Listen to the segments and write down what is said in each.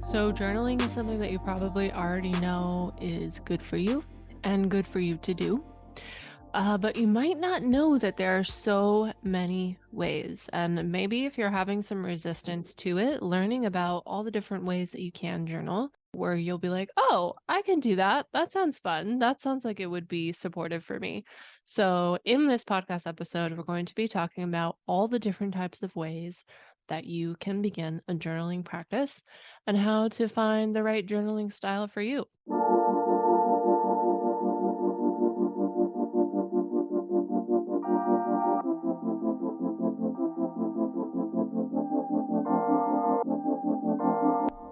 So, journaling is something that you probably already know is good for you and good for you to do. But you might not know that there are so many ways. And maybe if you're having some resistance to it, learning about all the different ways that you can journal, where you'll be like, oh, I can do that. That sounds fun. That sounds like it would be supportive for me. So, in this podcast episode, we're going to be talking about all the different types of ways that you can begin a journaling practice and how to find the right journaling style for you.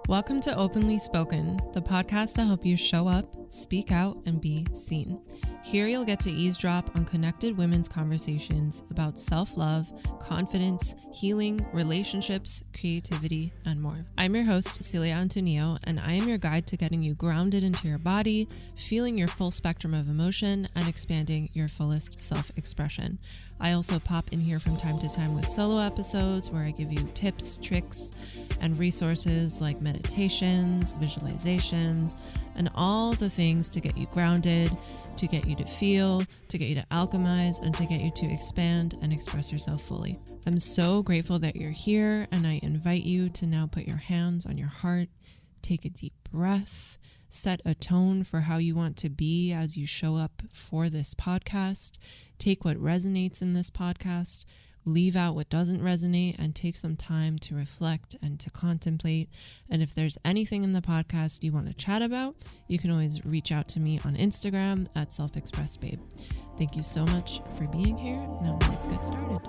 Welcome to Openly Spoken, the podcast to help you show up, speak out, and be seen. Here you'll get to eavesdrop on connected women's conversations about self-love, confidence, healing, relationships, creativity, and more. I'm your host, Celia Antonio, and I am your guide to getting you grounded into your body, feeling your full spectrum of emotion, and expanding your fullest self-expression. I also pop in here from time to time with solo episodes where I give you tips, tricks, and resources like meditations, visualizations, and all the things to get you grounded, to get you to feel, to get you to alchemize, and to get you to expand and express yourself fully. I'm so grateful that you're here, and I invite you to now put your hands on your heart, take a deep breath, set a tone for how you want to be as you show up for this podcast. Take what resonates in this podcast, leave out what doesn't resonate, and take some time to reflect and to contemplate. And if there's anything in the podcast you want to chat about, you can always reach out to me on Instagram at selfexpressbabe. Thank you so much for being here. Now let's get started.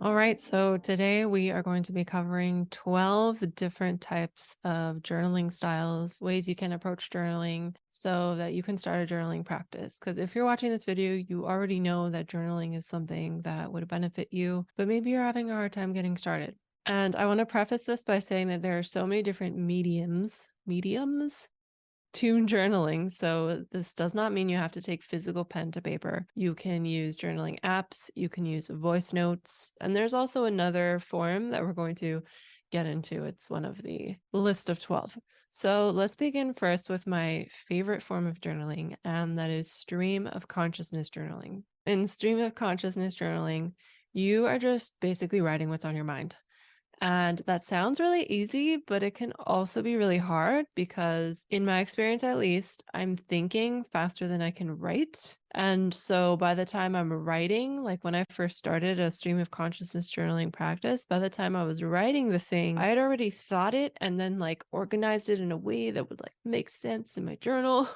All right, so today we are going to be covering 12 different types of journaling styles, ways you can approach journaling so that you can start a journaling practice. Because if you're watching this video, you already know that journaling is something that would benefit you, but maybe you're having a hard time getting started. And I want to preface this by saying that there are so many different mediums to journaling. So this does not mean you have to take physical pen to paper. You can use journaling apps, you can use voice notes, and there's also another form that we're going to get into. It's one of the list of 12. So let's begin first with my favorite form of journaling, and that is stream of consciousness journaling. In stream of consciousness journaling, you are just basically writing what's on your mind. And that sounds really easy, but it can also be really hard because, in my experience at least, I'm thinking faster than I can write. And so by the time I'm writing, like when I first started a stream of consciousness journaling practice, by the time I was writing the thing, I had already thought it and then like organized it in a way that would like make sense in my journal.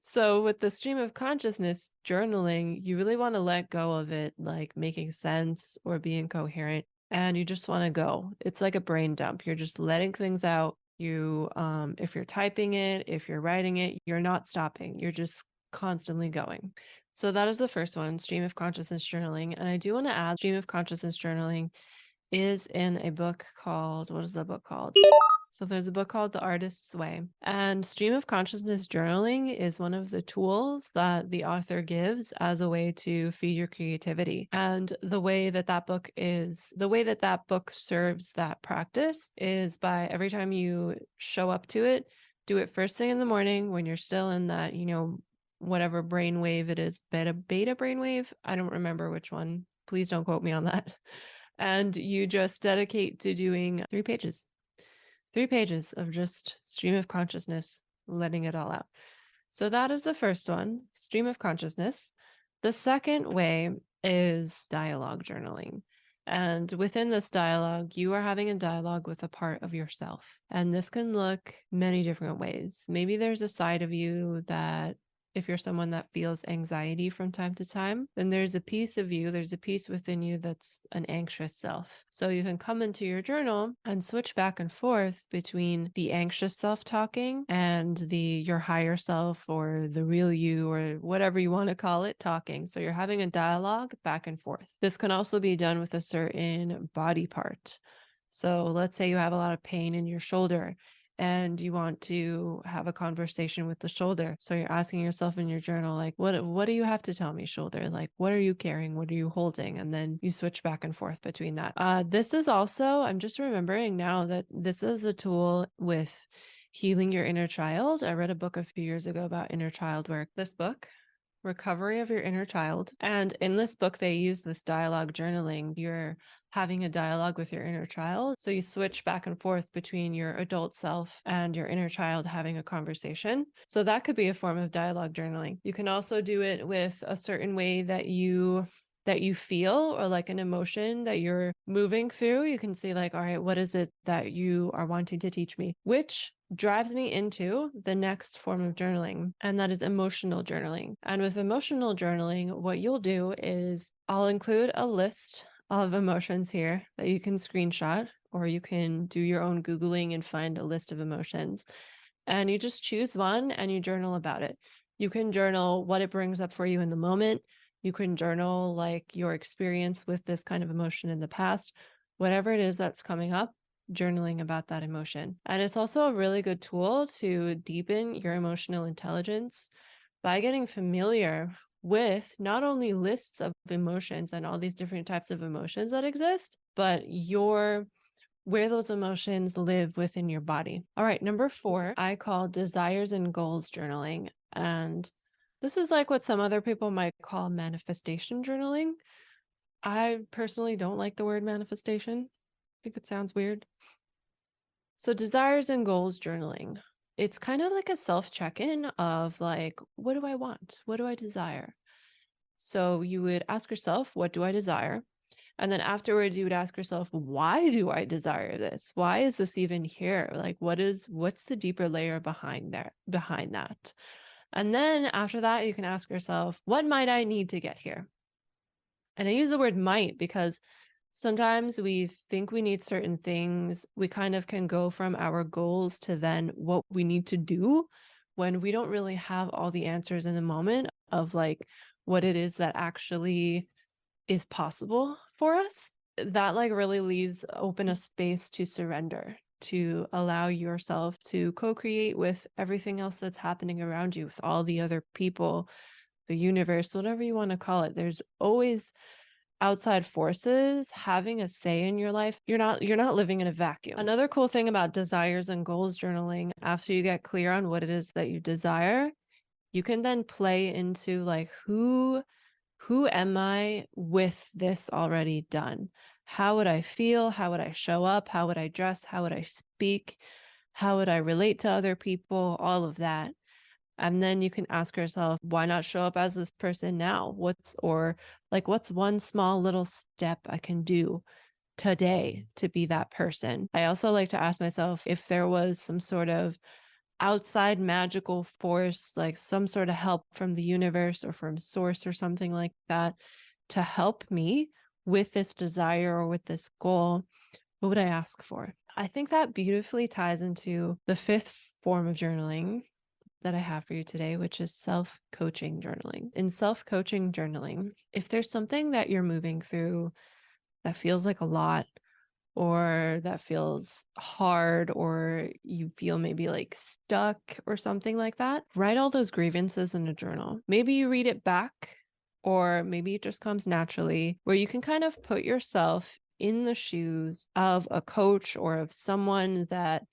So with the stream of consciousness journaling, you really want to let go of it like making sense or being coherent, and you just want to go. It's like a brain dump. You're just letting things out. If you're typing it, if you're writing it, you're not stopping. You're just constantly going. So that is the first one, stream of consciousness journaling. And I do want to add, stream of consciousness journaling is in a book called, what is the book called? So there's a book called The Artist's Way, and stream of consciousness journaling is one of the tools that the author gives as a way to feed your creativity. And the way that that book serves that practice is by every time you show up to it, do it first thing in the morning when you're still in that, whatever brainwave it is, beta brainwave. I don't remember which one. Please don't quote me on that. And you just dedicate to doing 3 pages. 3 pages of just stream of consciousness, letting it all out. So that is the first one, stream of consciousness. The second way is dialogue journaling. And within this dialogue, you are having a dialogue with a part of yourself. And this can look many different ways. Maybe there's a side of you that, if you're someone that feels anxiety from time to time, then there's a piece within you that's an anxious self. So you can come into your journal and switch back and forth between the anxious self talking and your higher self or the real you or whatever you want to call it talking. So you're having a dialogue back and forth. This can also be done with a certain body part. So let's say you have a lot of pain in your shoulder and you want to have a conversation with the shoulder. So you're asking yourself in your journal, like, what do you have to tell me, shoulder? Like, what are you carrying? What are you holding? And then you switch back and forth between that. This is also, I'm just remembering now that this is a tool with healing your inner child. I read a book a few years ago about inner child work. This book, Recovery of Your Inner Child. And in this book, they use this dialogue journaling. You're having a dialogue with your inner child. So you switch back and forth between your adult self and your inner child having a conversation. So that could be a form of dialogue journaling. You can also do it with a certain way that you feel, or like an emotion that you're moving through. You can say like, all right, what is it that you are wanting to teach me? Which drives me into the next form of journaling, and that is emotional journaling. And with emotional journaling, what you'll do is I'll include a list of emotions here that you can screenshot, or you can do your own Googling and find a list of emotions. And you just choose one and you journal about it. You can journal what it brings up for you in the moment. You can journal like your experience with this kind of emotion in the past, whatever it is that's coming up, journaling about that emotion. And it's also a really good tool to deepen your emotional intelligence by getting familiar with not only lists of emotions and all these different types of emotions that exist, but where those emotions live within your body. All right, number 4, I call desires and goals journaling. And this is like what some other people might call manifestation journaling. I personally don't like the word manifestation. I think it sounds weird. So desires and goals journaling. It's kind of like a self check-in of like, what do I want? What do I desire? So you would ask yourself, what do I desire? And then afterwards, you would ask yourself, why do I desire this? Why is this even here? Like, what's the deeper layer behind that? And then after that, you can ask yourself, what might I need to get here? And I use the word might because sometimes we think we need certain things. We kind of can go from our goals to then what we need to do when we don't really have all the answers in the moment of like what it is that actually is possible for us. That like really leaves open a space to surrender, to allow yourself to co-create with everything else that's happening around you, with all the other people, the universe, whatever you want to call it. There's always outside forces having a say in your life. You're not living in a vacuum. Another cool thing about desires and goals journaling, after you get clear on what it is that you desire, you can then play into like who am I with this already done? How would I feel? How would I show up? How would I dress? How would I speak? How would I relate to other people? All of that. And then you can ask yourself, why not show up as this person now? What's one small little step I can do today to be that person? I also like to ask myself if there was some sort of outside magical force, like some sort of help from the universe or from source or something like that to help me with this desire or with this goal, what would I ask for? I think that beautifully ties into the 5th form of journaling that I have for you today, which is self-coaching journaling. In self-coaching journaling, if there's something that you're moving through that feels like a lot, or that feels hard, or you feel maybe like stuck or something like that, write all those grievances in a journal. Maybe you read it back, or maybe it just comes naturally, where you can kind of put yourself in the shoes of a coach or of someone that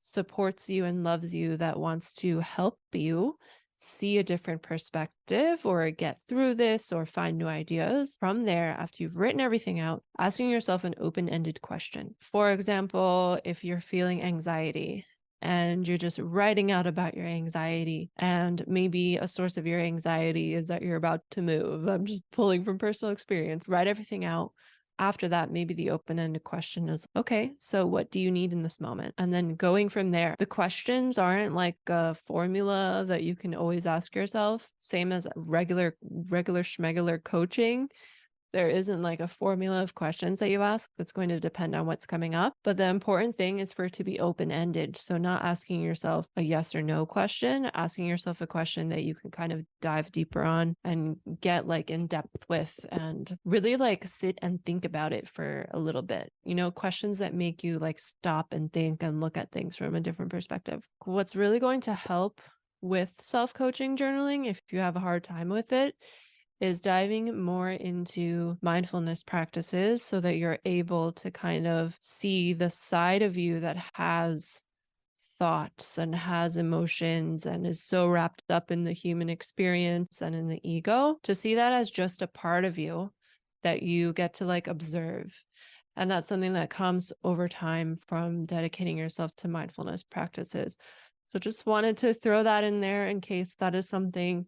supports you and loves you, that wants to help you see a different perspective or get through this or find new ideas. From there, after you've written everything out, asking yourself an open-ended question. For example, if you're feeling anxiety and you're just writing out about your anxiety, and maybe a source of your anxiety is that you're about to move. I'm just pulling from personal experience. Write everything out. After that, maybe the open-ended question is, okay, so what do you need in this moment? And then going from there, the questions aren't like a formula that you can always ask yourself, same as regular schmegular coaching. There isn't like a formula of questions that you ask that's going to depend on what's coming up. But the important thing is for it to be open-ended. So not asking yourself a yes or no question, asking yourself a question that you can kind of dive deeper on and get like in depth with and really like sit and think about it for a little bit. Questions that make you like stop and think and look at things from a different perspective. What's really going to help with self-coaching journaling, if you have a hard time with it, is diving more into mindfulness practices so that you're able to kind of see the side of you that has thoughts and has emotions and is so wrapped up in the human experience and in the ego, to see that as just a part of you that you get to like observe. And that's something that comes over time from dedicating yourself to mindfulness practices. So just wanted to throw that in there in case that is something,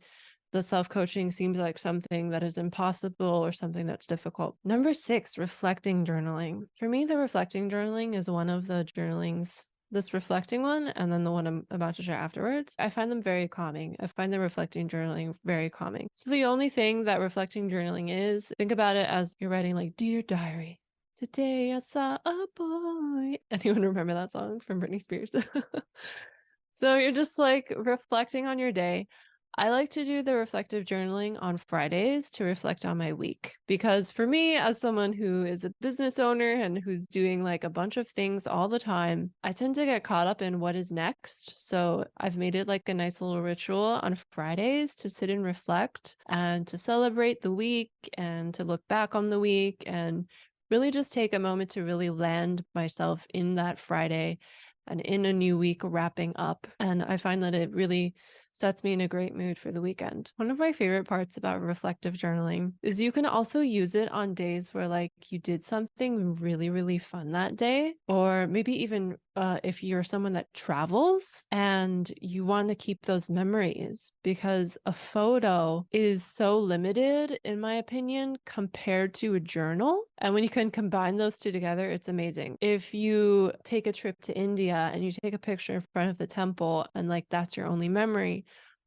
the self-coaching seems like something that is impossible or something that's difficult. Number 6, reflecting journaling. For me, the reflecting journaling is one of the journalings, this reflecting one and then the one I'm about to share afterwards. I find them very calming. I find the reflecting journaling very calming. So the only thing that reflecting journaling is, think about it as you're writing like, Dear Diary, today I saw a boy. Anyone remember that song from Britney Spears? So you're just like reflecting on your day. I like to do the reflective journaling on Fridays to reflect on my week, because for me, as someone who is a business owner and who's doing like a bunch of things all the time, I tend to get caught up in what is next. So I've made it like a nice little ritual on Fridays to sit and reflect and to celebrate the week and to look back on the week and really just take a moment to really land myself in that Friday and in a new week wrapping up. And I find that it really sets me in a great mood for the weekend. One of my favorite parts about reflective journaling is you can also use it on days where like you did something really, really fun that day, or maybe even if you're someone that travels and you want to keep those memories, because a photo is so limited, in my opinion, compared to a journal. And when you can combine those two together, it's amazing. If you take a trip to India and you take a picture in front of the temple and like that's your only memory,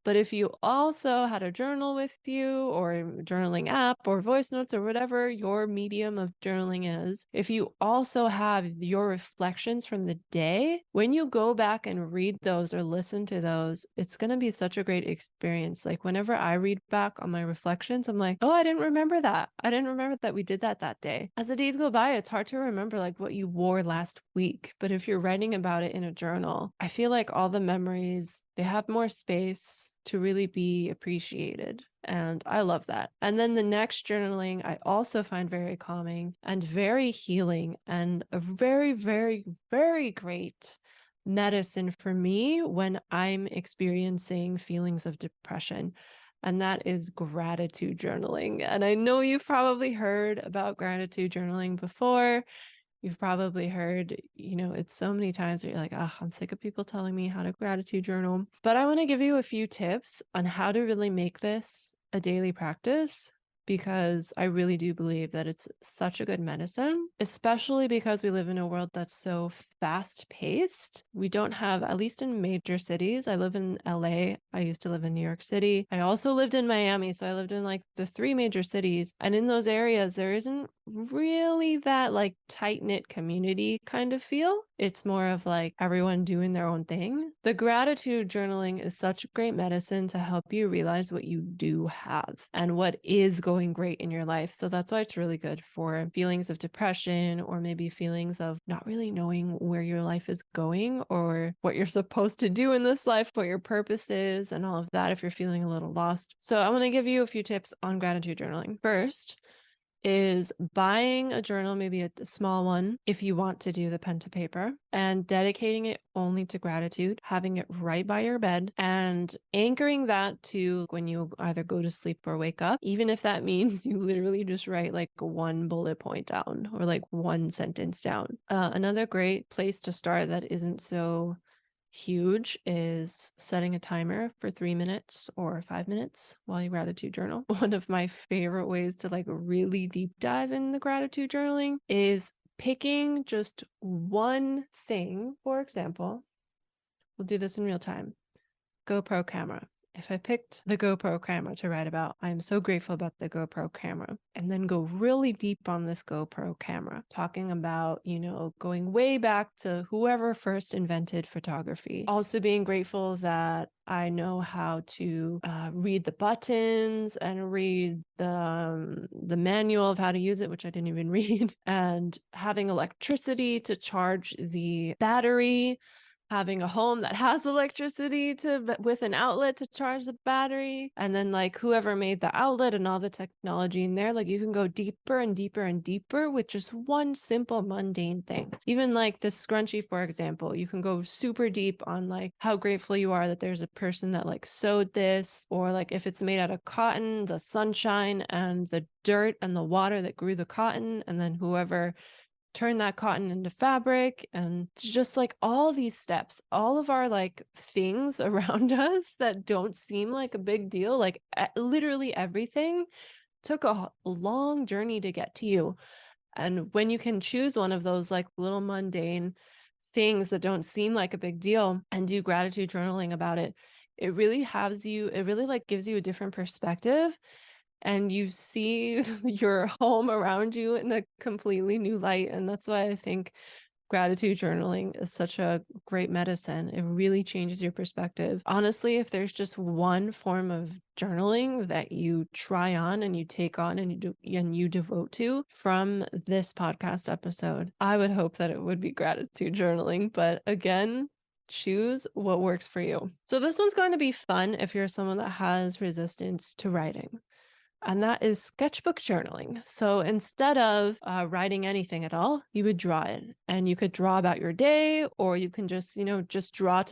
but if you also had a journal with you or a journaling app or voice notes or whatever your medium of journaling is, if you also have your reflections from the day, when you go back and read those or listen to those, it's going to be such a great experience. Like whenever I read back on my reflections, I'm like, oh, I didn't remember that. I didn't remember that we did that day. As the days go by, it's hard to remember like what you wore last week. But if you're writing about it in a journal, I feel like all the memories, they have more space to really be appreciated. And I love that. And then the next journaling I also find very calming and very healing and a very, very, very great medicine for me when I'm experiencing feelings of depression. And that is gratitude journaling. And I know you've probably heard about gratitude journaling before. You've probably heard, it's so many times that you're like, oh, I'm sick of people telling me how to gratitude journal. But I want to give you a few tips on how to really make this a daily practice, because I really do believe that it's such a good medicine, especially because we live in a world that's so fast paced. We don't have, at least in major cities, I live in LA. I used to live in New York City. I also lived in Miami. So I lived in like the 3 major cities. And in those areas, there isn't really that like tight knit community kind of feel. It's more of like everyone doing their own thing. The gratitude journaling is such great medicine to help you realize what you do have and what is going great in your life. So that's why it's really good for feelings of depression or maybe feelings of not really knowing where your life is going or what you're supposed to do in this life, what your purpose is, and all of that if you're feeling a little lost. So I want to give you a few tips on gratitude journaling. First is buying a journal, maybe a small one, if you want to do the pen to paper, and dedicating it only to gratitude, having it right by your bed and anchoring that to when you either go to sleep or wake up, even if that means you literally just write like 1 bullet point down or like 1 sentence down. Another great place to start that isn't so huge is setting a timer for 3 minutes or 5 minutes while you gratitude journal. One of my favorite ways to like really deep dive in the gratitude journaling is picking just one thing. For example, we'll do this in real time. GoPro camera. if I picked the GoPro camera to write about, I am so grateful about the GoPro camera, and then go really deep on this GoPro camera, talking about, going way back to whoever first invented photography. Also being grateful that I know how to read the buttons and read the manual of how to use it, which I didn't even read, and having electricity to charge the battery, having a home that has electricity with an outlet to charge the battery, and then like whoever made the outlet and all the technology in there, like you can go deeper and deeper and deeper with just one simple mundane thing. Even like this scrunchie, for example, you can go super deep on like how grateful you are that there's a person that like sewed this, or like if it's made out of cotton, the sunshine and the dirt and the water that grew the cotton, and then whoever turn that cotton into fabric, and just like all these steps, all of our like things around us that don't seem like a big deal, like literally everything took a long journey to get to you. And when you can choose one of those like little mundane things that don't seem like a big deal and do gratitude journaling about it, it really like gives you a different perspective, and you see your home around you in a completely new light. And that's why I think gratitude journaling is such a great medicine. It really changes your perspective. Honestly, if there's just one form of journaling that you try on and you take on and you devote to from this podcast episode, I would hope that it would be gratitude journaling. But again, choose what works for you. So this one's going to be fun if you're someone that has resistance to writing, and that is sketchbook journaling. So instead of writing anything at all, you would draw it, and you could draw about your day, or you can just, just draw,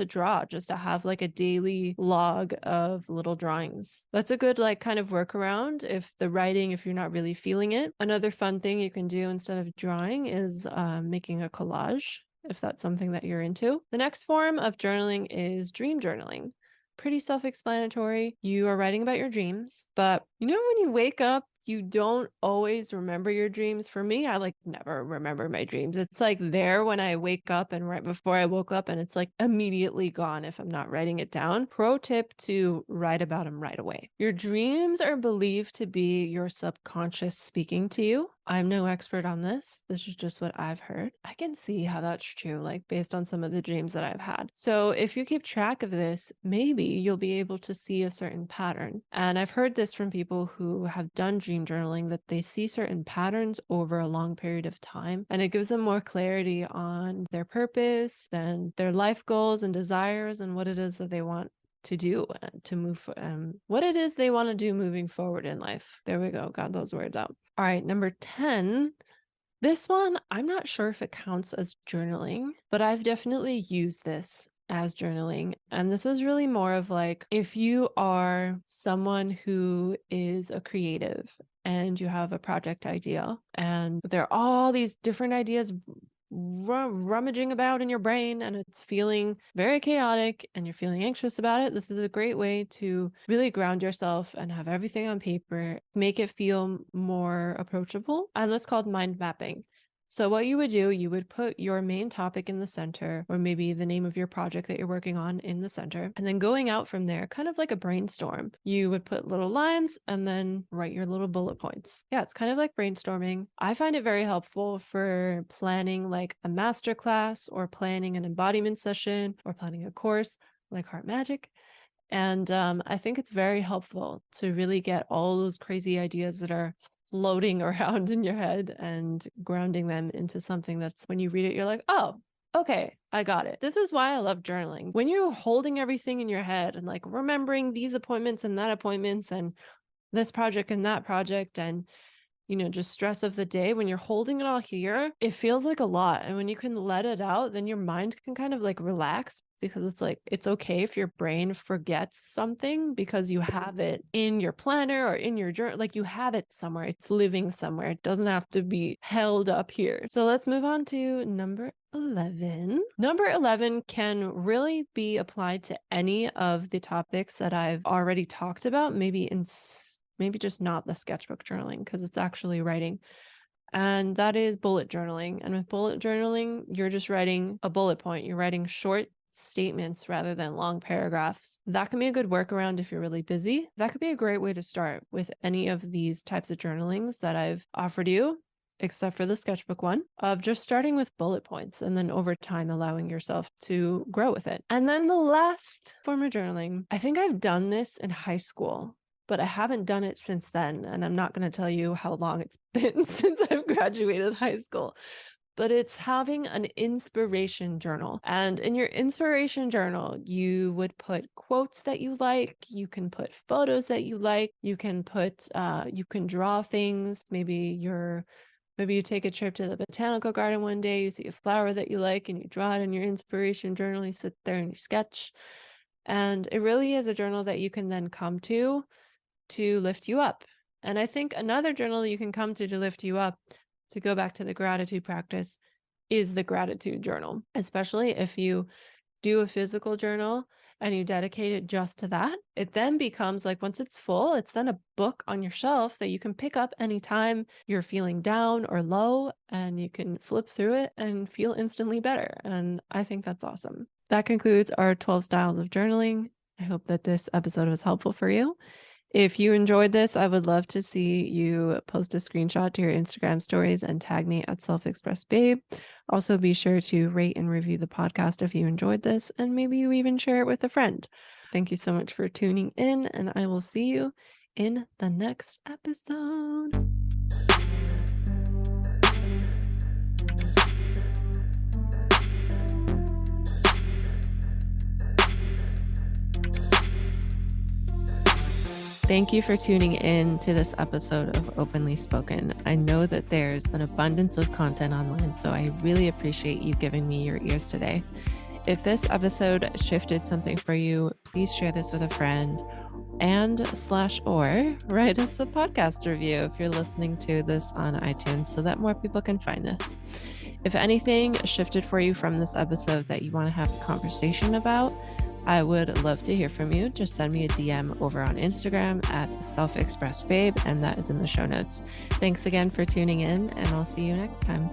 just to have like a daily log of little drawings. That's a good like kind of workaround if you're not really feeling it. Another fun thing you can do instead of drawing is making a collage, if that's something that you're into. The next form of journaling is dream journaling. Pretty self-explanatory. You are writing about your dreams, but when you wake up, you don't always remember your dreams. For me, I like never remember my dreams. It's like there when I wake up and right before I woke up, and it's like immediately gone if I'm not writing it down. Pro tip to write about them right away. Your dreams are believed to be your subconscious speaking to you. I'm no expert on this. This is just what I've heard. I can see how that's true, like based on some of the dreams that I've had. So if you keep track of this, maybe you'll be able to see a certain pattern. And I've heard this from people who have done dream journaling, that they see certain patterns over a long period of time, and it gives them more clarity on their purpose and their life goals and desires and what it is that they want to do to move, what it is they want to do moving forward in life. There we go. Got those words out. All right, number 10. This one, I'm not sure if it counts as journaling, but I've definitely used this as journaling. And this is really more of like, if you are someone who is a creative and you have a project idea, and there are all these different ideas rummaging about in your brain, and it's feeling very chaotic and you're feeling anxious about it, this is a great way to really ground yourself and have everything on paper, make it feel more approachable. And that's called mind mapping. So what you would do, you would put your main topic in the center, or maybe the name of your project that you're working on in the center. And then going out from there, kind of like a brainstorm, you would put little lines and then write your little bullet points. Yeah, it's kind of like brainstorming. I find it very helpful for planning like a masterclass, or planning an embodiment session, or planning a course like Heart Magic. And I think it's very helpful to really get all those crazy ideas that are floating around in your head and grounding them into something that's, when you read it, you're like, oh, okay, I got it. This is why I love journaling. When you're holding everything in your head and like remembering these appointments and that appointments and this project and that project, and just stress of the day, when you're holding it all here, it feels like a lot. And when you can let it out, then your mind can kind of like relax, because it's like, it's okay if your brain forgets something, because you have it in your planner or in your journal, like you have it somewhere, it's living somewhere. It doesn't have to be held up here. So let's move on to number 11. Number 11 can really be applied to any of the topics that I've already talked about, maybe just not the sketchbook journaling, because it's actually writing. And that is bullet journaling. And with bullet journaling, you're just writing a bullet point. You're writing short statements rather than long paragraphs. That can be a good workaround if you're really busy. That could be a great way to start with any of these types of journalings that I've offered you, except for the sketchbook one, of just starting with bullet points and then over time allowing yourself to grow with it. And then the last form of journaling, I think I've done this in high school, but I haven't done it since then. And I'm not going to tell you how long it's been since I've graduated high school. But it's having an inspiration journal. And in your inspiration journal, you would put quotes that you like, you can put photos that you like, you can draw things. Maybe you take a trip to the botanical garden one day, you see a flower that you like and you draw it in your inspiration journal, you sit there and you sketch. And it really is a journal that you can then come to lift you up. And I think another journal you can come to lift you up, to go back to the gratitude practice, is the gratitude journal, especially if you do a physical journal and you dedicate it just to that. It then becomes like, once it's full, it's then a book on your shelf that you can pick up anytime you're feeling down or low, and you can flip through it and feel instantly better. And I think that's awesome. That concludes our 12 styles of journaling. I hope that this episode was helpful for you. If you enjoyed this, I would love to see you post a screenshot to your Instagram stories and tag me at self-expressed-babe. Also, be sure to rate and review the podcast if you enjoyed this, and maybe you even share it with a friend. Thank you so much for tuning in, and I will see you in the next episode. Thank you for tuning in to this episode of Openly Spoken. I know that there's an abundance of content online, so I really appreciate you giving me your ears today. If this episode shifted something for you, please share this with a friend and/or write us a podcast review if you're listening to this on iTunes so that more people can find this. If anything shifted for you from this episode that you want to have a conversation about, I would love to hear from you. Just send me a DM over on Instagram at self-expressed-babe, and that is in the show notes. Thanks again for tuning in, and I'll see you next time.